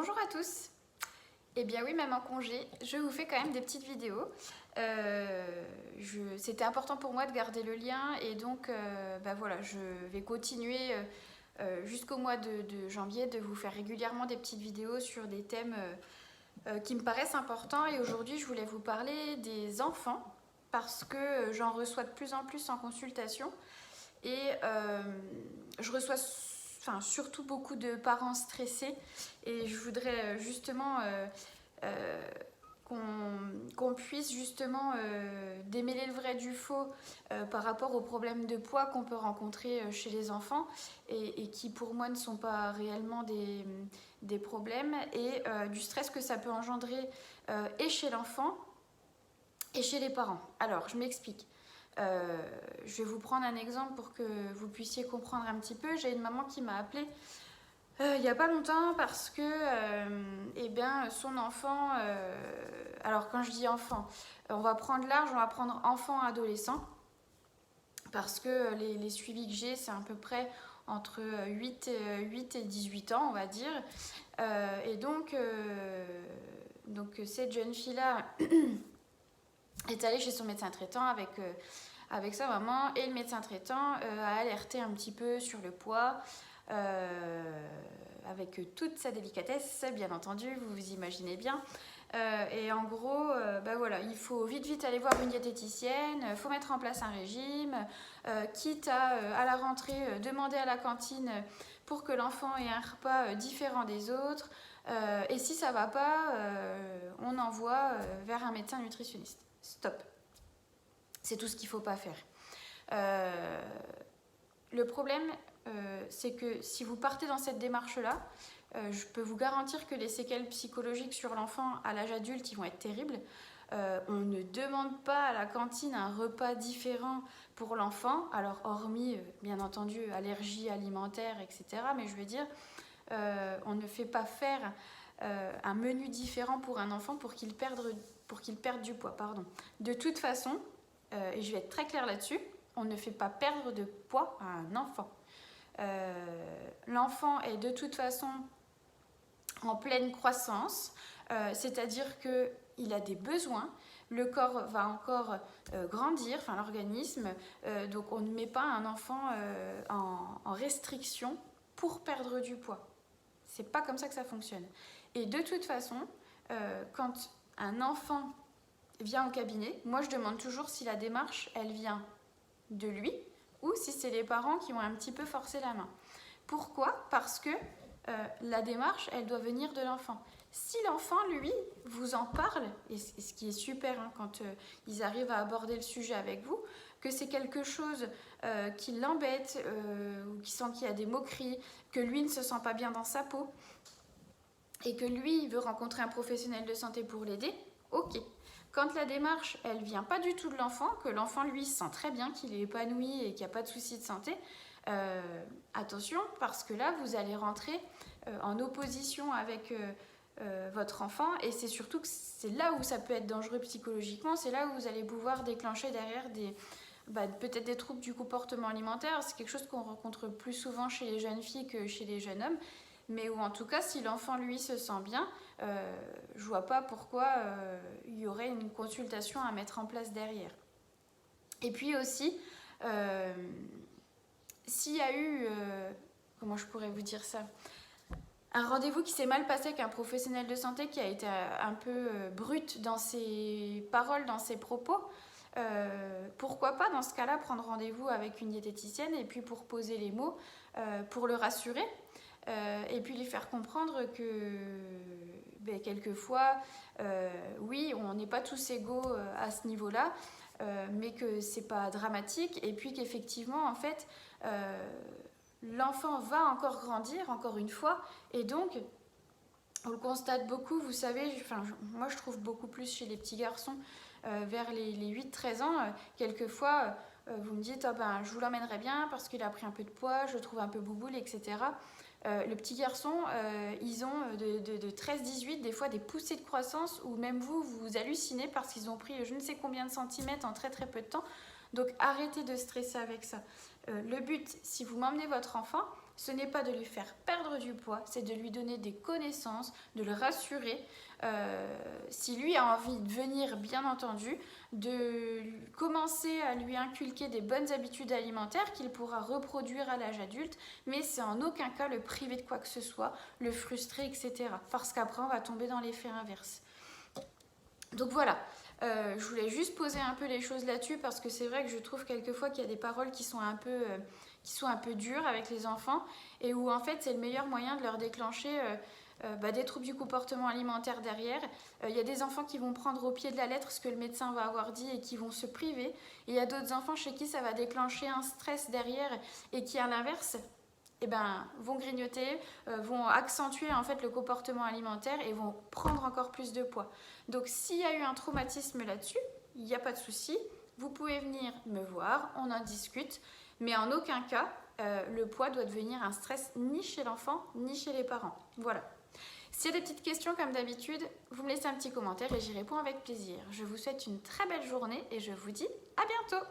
Bonjour à tous. Eh bien oui, même en congé, je vous fais quand même des petites vidéos. C'était important pour moi de garder le lien et donc voilà, je vais continuer jusqu'au mois de janvier de vous faire régulièrement des petites vidéos sur des thèmes qui me paraissent importants. Et aujourd'hui, je voulais vous parler des enfants parce que j'en reçois de plus en plus en consultation et je reçois surtout beaucoup de parents stressés et je voudrais justement qu'on puisse justement démêler le vrai du faux par rapport aux problèmes de poids qu'on peut rencontrer chez les enfants et qui pour moi ne sont pas réellement des problèmes et du stress que ça peut engendrer et chez l'enfant et chez les parents. Alors, je m'explique. Je vais vous prendre un exemple pour que vous puissiez comprendre un petit peu. J'ai une maman qui m'a appelée il n'y a pas longtemps parce que son enfant, alors quand je dis enfant, on va prendre large, on va prendre enfant, adolescent, parce que les suivis que j'ai, c'est à peu près entre 8 et 18 ans, on va dire. Donc cette jeune fille-là est allée chez son médecin traitant avec sa maman, et le médecin traitant a alerté un petit peu sur le poids, avec toute sa délicatesse, bien entendu, vous vous imaginez bien. Et en gros, voilà, il faut vite aller voir une diététicienne, il faut mettre en place un régime, quitte à la rentrée, demander à la cantine pour que l'enfant ait un repas différent des autres. Et si ça ne va pas, on envoie vers un médecin nutritionniste. Stop. C'est tout ce qu'il ne faut pas faire. Le problème, c'est que si vous partez dans cette démarche-là, je peux vous garantir que les séquelles psychologiques sur l'enfant à l'âge adulte, ils vont être terribles. On ne demande pas à la cantine un repas différent pour l'enfant, alors hormis, bien entendu, allergies alimentaires, etc. Mais je veux dire, on ne fait pas faire un menu différent pour un enfant pour qu'il perde du poids. Pardon. De toute façon, et je vais être très claire là-dessus, on ne fait pas perdre de poids à un enfant. L'enfant est de toute façon en pleine croissance, c'est-à-dire qu'il a des besoins, le corps va encore grandir, enfin l'organisme, donc on ne met pas un enfant en restriction pour perdre du poids. C'est pas comme ça que ça fonctionne. Et de toute façon, quand un enfant vient au cabinet, moi je demande toujours si la démarche, elle vient de lui ou si c'est les parents qui ont un petit peu forcé la main. Pourquoi ? Parce que la démarche, elle doit venir de l'enfant. Si l'enfant, lui, vous en parle, et ce qui est super quand ils arrivent à aborder le sujet avec vous, que c'est quelque chose qui l'embête, ou qui sent qu'il y a des moqueries, que lui ne se sent pas bien dans sa peau, et que lui, il veut rencontrer un professionnel de santé pour l'aider, ok. Quand la démarche, elle vient pas du tout de l'enfant, que l'enfant, lui, sent très bien qu'il est épanoui et qu'il n'y a pas de souci de santé, attention, parce que là, vous allez rentrer en opposition avec votre enfant, et c'est surtout que c'est là où ça peut être dangereux psychologiquement, c'est là où vous allez pouvoir déclencher derrière peut-être des troubles du comportement alimentaire. C'est quelque chose qu'on rencontre plus souvent chez les jeunes filles que chez les jeunes hommes, mais où en tout cas, si l'enfant, lui, se sent bien, je vois pas pourquoi il y aurait une consultation à mettre en place derrière. Et puis aussi, s'il y a eu, comment je pourrais vous dire ça, un rendez-vous qui s'est mal passé avec un professionnel de santé qui a été un peu brut dans ses paroles, dans ses propos, pourquoi pas dans ce cas-là prendre rendez-vous avec une diététicienne et puis pour poser les mots, pour le rassurer, et puis lui faire comprendre que quelquefois, oui, on n'est pas tous égaux à ce niveau-là, mais que c'est pas dramatique, et puis qu'effectivement, en fait, l'enfant va encore grandir, encore une fois, et donc, on le constate beaucoup, vous savez, moi je trouve beaucoup plus chez les petits garçons, vers les 8-13 ans, quelquefois, vous me dites, je vous l'emmènerai bien parce qu'il a pris un peu de poids, je le trouve un peu bouboule, etc. Le petit garçon, ils ont de 13-18, des fois des poussées de croissance, où même vous hallucinez parce qu'ils ont pris je ne sais combien de centimètres en très très peu de temps. Donc arrêtez de stresser avec ça. Le but, si vous m'emmenez votre enfant, ce n'est pas de lui faire perdre du poids, c'est de lui donner des connaissances, de le rassurer. Si lui a envie de venir, bien entendu, de commencer à lui inculquer des bonnes habitudes alimentaires qu'il pourra reproduire à l'âge adulte, mais c'est en aucun cas le priver de quoi que ce soit, le frustrer, etc. Parce qu'après, on va tomber dans l'effet inverse. Donc voilà, je voulais juste poser un peu les choses là-dessus parce que c'est vrai que je trouve quelquefois qu'il y a des paroles qui sont un peu dures avec les enfants et où en fait c'est le meilleur moyen de leur déclencher des troubles du comportement alimentaire derrière. Il y a des enfants qui vont prendre au pied de la lettre ce que le médecin va avoir dit et qui vont se priver. Et il y a d'autres enfants chez qui ça va déclencher un stress derrière et qui à l'inverse vont grignoter, vont accentuer en fait le comportement alimentaire et vont prendre encore plus de poids. Donc s'il y a eu un traumatisme là-dessus, il n'y a pas de souci, vous pouvez venir me voir, on en discute, mais en aucun cas le poids doit devenir un stress ni chez l'enfant ni chez les parents. Voilà. S'il y a des petites questions comme d'habitude, vous me laissez un petit commentaire et j'y réponds avec plaisir. Je vous souhaite une très belle journée et je vous dis à bientôt.